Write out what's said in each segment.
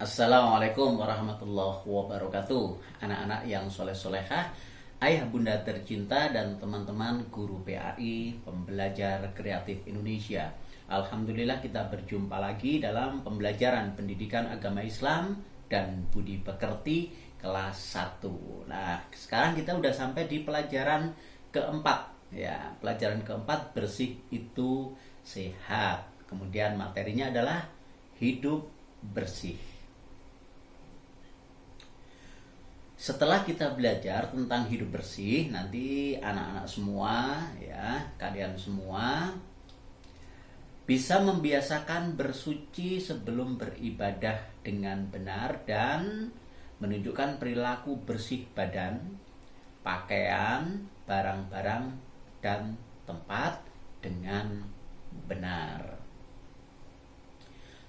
Assalamualaikum warahmatullahi wabarakatuh. Anak-anak yang soleh-solehah, ayah bunda tercinta dan teman-teman guru PAI, pembelajar kreatif Indonesia. Alhamdulillah kita berjumpa lagi dalam pembelajaran pendidikan agama Islam dan budi pekerti kelas 1. Nah, sekarang kita udah sampai di pelajaran keempat. Ya, pelajaran keempat, bersih itu sehat. Kemudian materinya adalah hidup bersih. Setelah kita belajar tentang hidup bersih, nanti anak-anak semua, ya, kalian semua bisa membiasakan bersuci sebelum beribadah dengan benar dan menunjukkan perilaku bersih badan, pakaian, barang-barang, dan tempat dengan benar.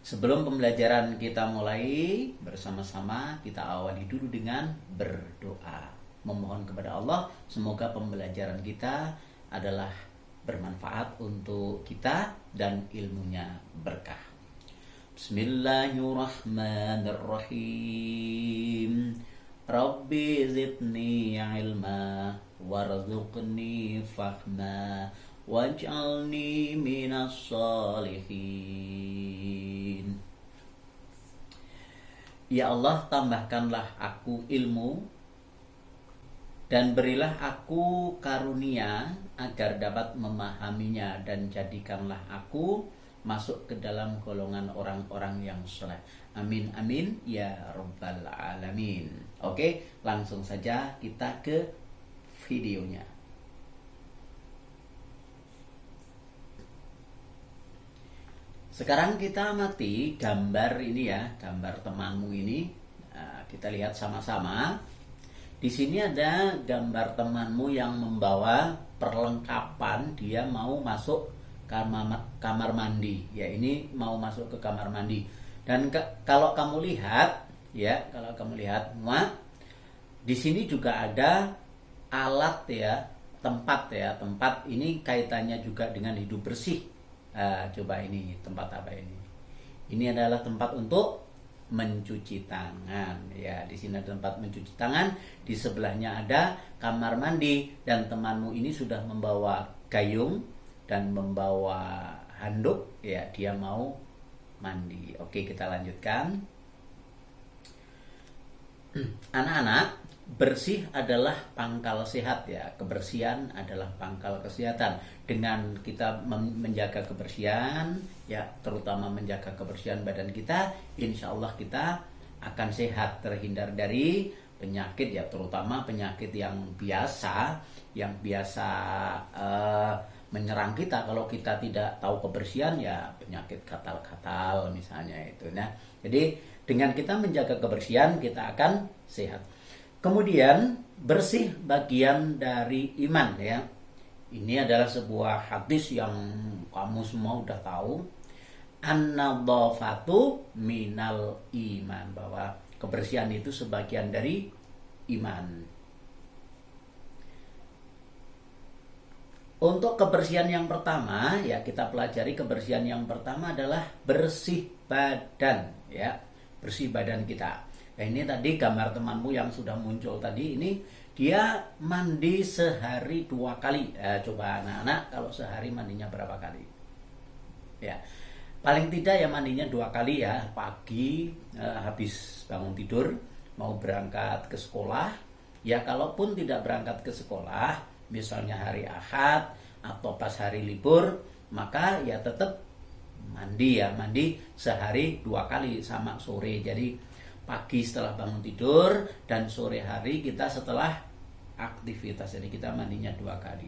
Sebelum pembelajaran kita mulai bersama-sama, kita awali dulu dengan berdoa. Memohon kepada Allah, semoga pembelajaran kita adalah bermanfaat untuk kita dan ilmunya berkah. Bismillahirrahmanirrahim. Rabbi zidni ilma warzuqni fahma waj'alni minas salihin. Ya Allah, tambahkanlah aku ilmu dan berilah aku karunia agar dapat memahaminya, dan jadikanlah aku masuk ke dalam golongan orang-orang yang soleh. Amin amin ya rabbal alamin. Oke, langsung saja kita ke videonya. Sekarang kita amati gambar ini ya, gambar temanmu ini. Nah, kita lihat sama-sama. Di sini ada gambar temanmu yang membawa perlengkapan, dia mau masuk kamar mandi. Ya, ini mau masuk ke kamar mandi. Dan kalau kamu lihat, ya, kalau kamu lihat, di sini juga ada alat ya, tempat ya, tempat ini kaitannya juga dengan hidup bersih. Coba ini tempat apa ini? Ini adalah tempat untuk mencuci tangan. Ya, di sini ada tempat mencuci tangan. Di sebelahnya ada kamar mandi, dan temanmu ini sudah membawa gayung dan membawa handuk. Ya, dia mau mandi. Oke, kita lanjutkan. Anak-anak, bersih adalah pangkal sehat ya. Kebersihan adalah pangkal kesehatan. Dengan kita menjaga kebersihan ya, terutama menjaga kebersihan badan kita, insya Allah kita akan sehat, terhindar dari penyakit ya, terutama penyakit yang biasa menyerang kita kalau kita tidak tahu kebersihan ya, penyakit gatal-gatal misalnya itu. Nah, jadi dengan kita menjaga kebersihan kita akan sehat. Kemudian bersih bagian dari iman ya. Ini adalah sebuah hadis yang kamu semua udah tahu. An-nadhafatu minal iman, bahwa kebersihan itu sebagian dari iman. Untuk kebersihan yang pertama ya, kita pelajari kebersihan yang pertama adalah bersih badan ya. Bersih badan kita. Nah, ini tadi gambar temanmu yang sudah muncul tadi, ini dia mandi sehari 2 kali. Coba anak-anak, kalau sehari mandinya berapa kali? Ya, paling tidak ya mandinya 2 kali ya. Pagi habis bangun tidur mau berangkat ke sekolah. Ya, kalaupun tidak berangkat ke sekolah, misalnya hari Ahad atau pas hari libur, maka ya tetap mandi ya, mandi sehari 2 kali sama sore. Jadi pagi setelah bangun tidur dan sore hari kita setelah aktivitas. Jadi kita mandinya 2 kali.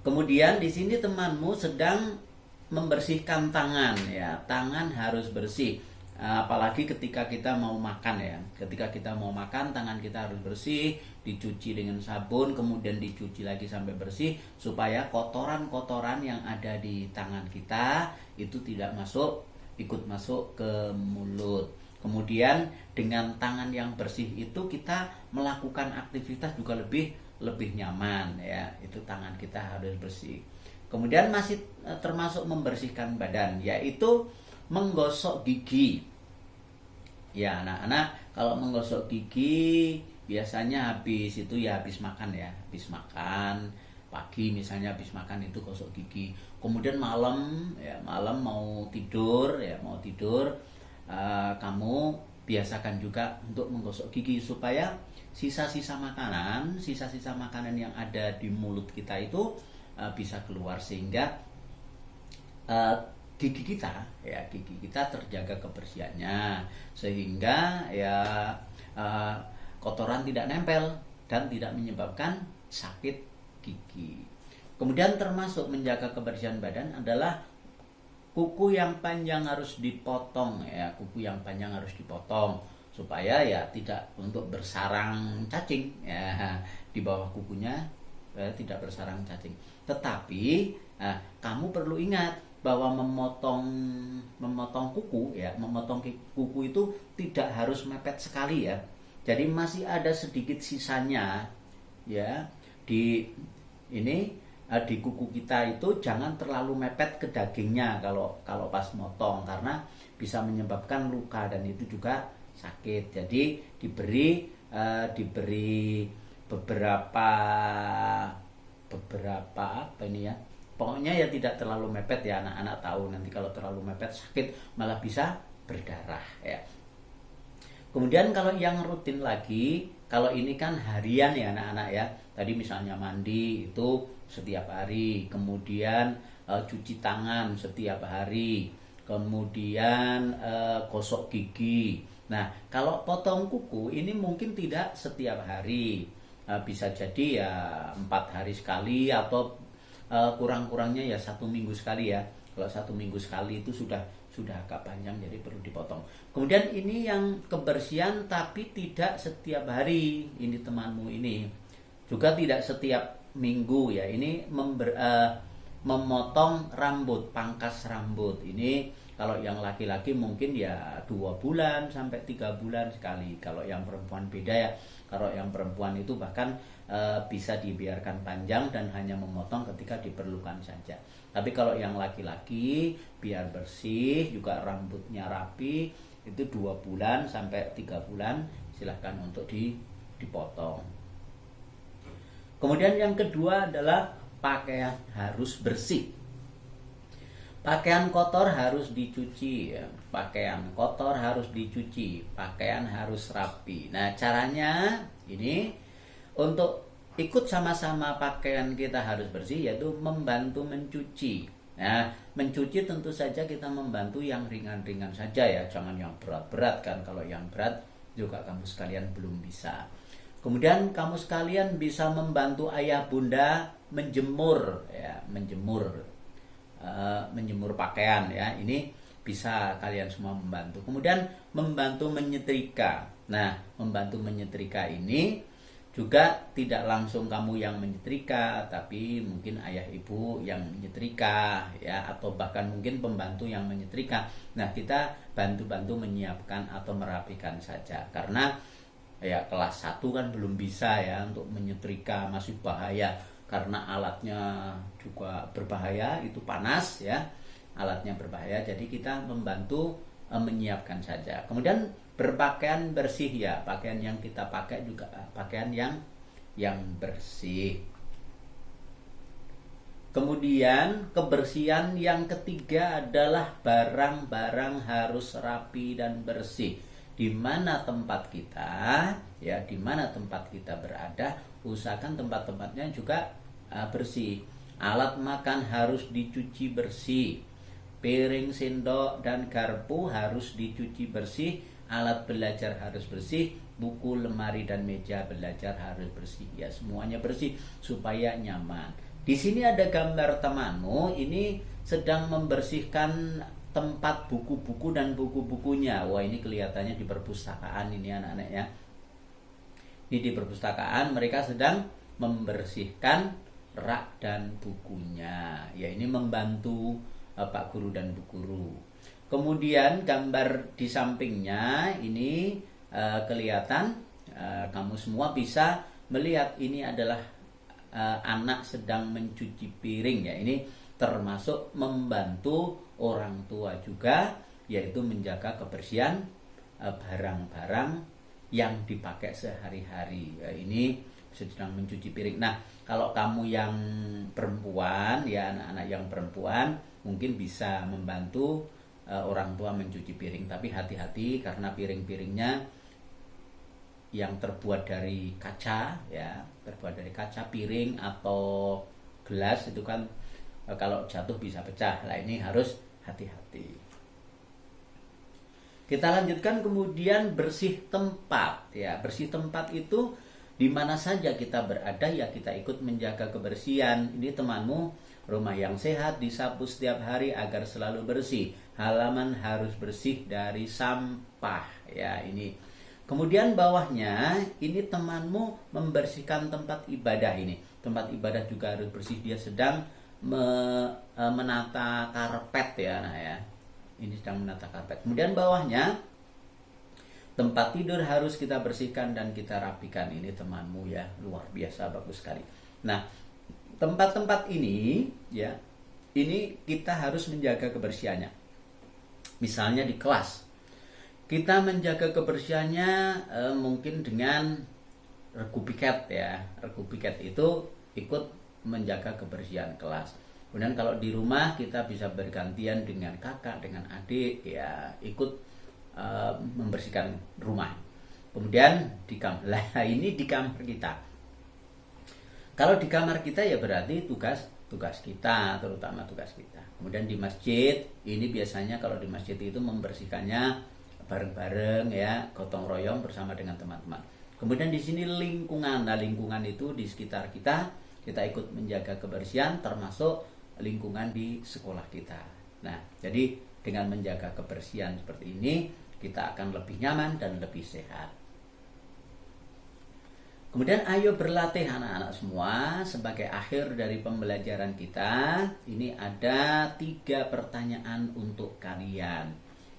Kemudian di sini temanmu sedang membersihkan tangan ya. Tangan harus bersih. Apalagi ketika kita mau makan ya. Ketika kita mau makan, tangan kita harus bersih, dicuci dengan sabun, kemudian dicuci lagi sampai bersih, supaya kotoran-kotoran yang ada di tangan kita itu tidak ikut masuk ke mulut. Kemudian dengan tangan yang bersih itu kita melakukan aktivitas juga lebih nyaman ya. Itu tangan kita harus bersih. Kemudian masih termasuk membersihkan badan, yaitu menggosok gigi. Ya, anak-anak kalau menggosok gigi biasanya habis itu ya habis makan ya, habis makan pagi misalnya habis makan itu gosok gigi. Kemudian malam ya malam mau tidur kamu biasakan juga untuk menggosok gigi supaya sisa-sisa makanan yang ada di mulut kita itu bisa keluar sehingga eh, gigi kita terjaga kebersihannya sehingga ya eh, kotoran tidak nempel dan tidak menyebabkan sakit gigi. Kemudian termasuk menjaga kebersihan badan adalah kuku yang panjang harus dipotong ya, kuku yang panjang harus dipotong supaya ya tidak untuk bersarang cacing ya di bawah kukunya tidak bersarang cacing. Tetapi kamu perlu ingat bahwa memotong kuku itu tidak harus mepet sekali ya. Jadi masih ada sedikit sisanya ya di ini di kuku kita itu jangan terlalu mepet ke dagingnya kalau pas motong karena bisa menyebabkan luka dan itu juga sakit. Jadi diberi beberapa apa ini ya. Pokoknya ya tidak terlalu mepet ya, anak-anak tahu nanti kalau terlalu mepet sakit malah bisa berdarah ya. Kemudian kalau yang rutin lagi, kalau ini kan harian ya anak-anak ya. Tadi misalnya mandi itu setiap hari, kemudian cuci tangan setiap hari, kemudian gosok gigi. Nah, kalau potong kuku ini mungkin tidak setiap hari. Bisa jadi ya 4 hari sekali atau kurang-kurangnya ya 1 minggu sekali ya. Kalau 1 minggu sekali itu sudah agak panjang jadi perlu dipotong. Kemudian ini yang kebersihan tapi tidak setiap hari. Ini temanmu ini juga tidak setiap minggu ya. Ini memotong rambut, pangkas rambut. Ini kalau yang laki-laki mungkin ya 2 bulan sampai 3 bulan sekali. Kalau yang perempuan beda ya. Kalau yang perempuan itu bahkan bisa dibiarkan panjang dan hanya memotong ketika diperlukan saja. Tapi kalau yang laki-laki biar bersih juga rambutnya rapi itu 2 bulan sampai 3 bulan silahkan untuk dipotong. Kemudian yang kedua adalah pakaian harus bersih. Pakaian kotor harus dicuci ya. Pakaian kotor harus dicuci, pakaian harus rapi. Nah, caranya ini untuk ikut sama-sama pakaian kita harus bersih yaitu membantu mencuci. Nah, mencuci tentu saja kita membantu yang ringan-ringan saja ya, jangan yang berat-berat kan. Kalau yang berat juga kamu sekalian belum bisa. Kemudian kamu sekalian bisa membantu ayah bunda menjemur ya, menjemur pakaian ya. Ini bisa kalian semua membantu. Kemudian membantu menyetrika. Nah, membantu menyetrika ini juga tidak langsung kamu yang menyetrika, tapi mungkin ayah ibu yang menyetrika ya, atau bahkan mungkin pembantu yang menyetrika. Nah, kita bantu-bantu menyiapkan atau merapikan saja. Karena ya kelas 1 kan belum bisa ya untuk menyetrika, masih bahaya karena alatnya juga berbahaya, itu panas ya. Alatnya berbahaya, jadi kita membantu menyiapkan saja. Kemudian berpakaian bersih ya, pakaian yang kita pakai juga pakaian yang bersih. Kemudian kebersihan yang ketiga adalah barang-barang harus rapi dan bersih. Di mana tempat kita ya, di mana tempat kita berada, usahakan tempat-tempatnya juga bersih. Alat makan harus dicuci bersih. Piring, sendok, dan garpu harus dicuci bersih. Alat belajar harus bersih. Buku, lemari, dan meja belajar harus bersih. Ya, semuanya bersih supaya nyaman. Di sini ada gambar temanmu. Ini sedang membersihkan tempat buku-buku dan buku-bukunya. Wah, ini kelihatannya di perpustakaan ini anak-anak ya. Ini di perpustakaan mereka sedang membersihkan rak dan bukunya. Ya, ini membantu Pak Guru dan Bu Guru. Kemudian gambar di sampingnya ini kelihatan kamu semua bisa melihat ini adalah anak sedang mencuci piring ya. Ini termasuk membantu orang tua juga, yaitu menjaga kebersihan barang-barang yang dipakai sehari-hari. Ini sedang mencuci piring. Nah, kalau kamu yang perempuan, ya anak-anak yang perempuan, mungkin bisa membantu orang tua mencuci piring. Tapi hati-hati karena piring-piringnya yang terbuat dari kaca, ya, terbuat dari kaca, piring atau gelas itu kan kalau jatuh bisa pecah. Nah, ini harus hati-hati. Kita lanjutkan kemudian bersih tempat, ya. Bersih tempat itu di mana saja kita berada, ya kita ikut menjaga kebersihan. Ini temanmu, rumah yang sehat disapu setiap hari agar selalu bersih. Halaman harus bersih dari sampah, ya ini. Kemudian bawahnya ini temanmu membersihkan tempat ibadah ini. Tempat ibadah juga harus bersih. Dia sedang menata karpet, ya, nah ya. Ini sedang menata karpet. Kemudian bawahnya tempat tidur harus kita bersihkan dan kita rapikan. Ini temanmu, ya, luar biasa, bagus sekali. Nah, tempat-tempat ini, ya, ini kita harus menjaga kebersihannya. Misalnya di kelas, kita menjaga kebersihannya mungkin dengan regu piket, ya. Regu piket itu ikut menjaga kebersihan kelas. Kemudian kalau di rumah kita bisa bergantian dengan kakak, dengan adik, ya ikut membersihkan rumah. Kemudian di kamar, ini di kamar kita. Kalau di kamar kita ya berarti tugas kita, terutama tugas kita. Kemudian di masjid, ini biasanya kalau di masjid itu membersihkannya bareng-bareng, ya, gotong royong bersama dengan teman-teman. Kemudian di sini lingkungan. Nah, lingkungan itu di sekitar kita ikut menjaga kebersihan, termasuk lingkungan di sekolah kita. Nah, jadi dengan menjaga kebersihan seperti ini, kita akan lebih nyaman dan lebih sehat. Kemudian ayo berlatih anak-anak semua. Sebagai akhir dari pembelajaran kita, ini ada 3 pertanyaan untuk kalian.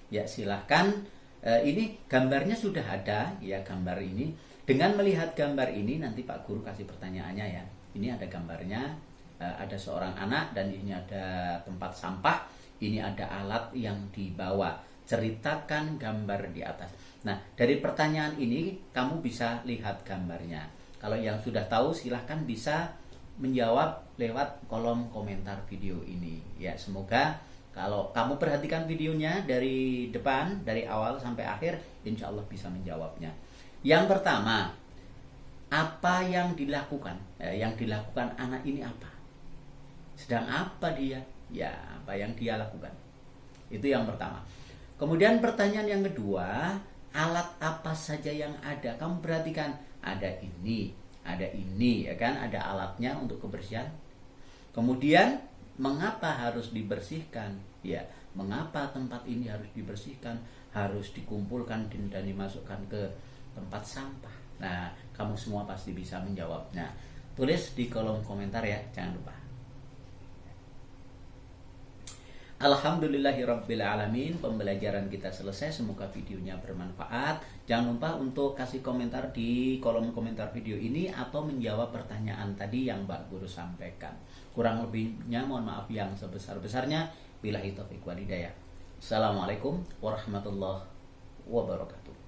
Ya, silahkan. Ini gambarnya sudah ada, ya, gambar ini. Dengan melihat gambar ini, nanti Pak Guru kasih pertanyaannya, ya. Ini ada gambarnya. Ada seorang anak dan ini ada tempat sampah, ini ada alat yang dibawa. Ceritakan gambar di atas. Nah, dari pertanyaan ini kamu bisa lihat gambarnya. Kalau yang sudah tahu silahkan bisa menjawab lewat kolom komentar video ini. Ya, semoga kalau kamu perhatikan videonya dari depan, dari awal sampai akhir, insya Allah bisa menjawabnya. Yang pertama, apa yang dilakukan? Yang dilakukan anak ini apa? Sedang apa dia? Ya, apa yang dia lakukan? Itu yang pertama. Kemudian pertanyaan yang kedua, alat apa saja yang ada? Kamu perhatikan, ada ini, ya kan? Ada alatnya untuk kebersihan. Kemudian, mengapa harus dibersihkan? Ya, mengapa tempat ini harus dibersihkan? Harus dikumpulkan dan dimasukkan ke tempat sampah. Nah, kamu semua pasti bisa menjawabnya. Tulis di kolom komentar, ya, jangan lupa. Alhamdulillahirrabbilalamin, pembelajaran kita selesai. Semoga videonya bermanfaat. Jangan lupa untuk kasih komentar di kolom komentar video ini atau menjawab pertanyaan tadi yang Mbak Guru sampaikan. Kurang lebihnya mohon maaf yang sebesar-besarnya. Billahi taufiq wal hidayah. Assalamualaikum warahmatullahi wabarakatuh.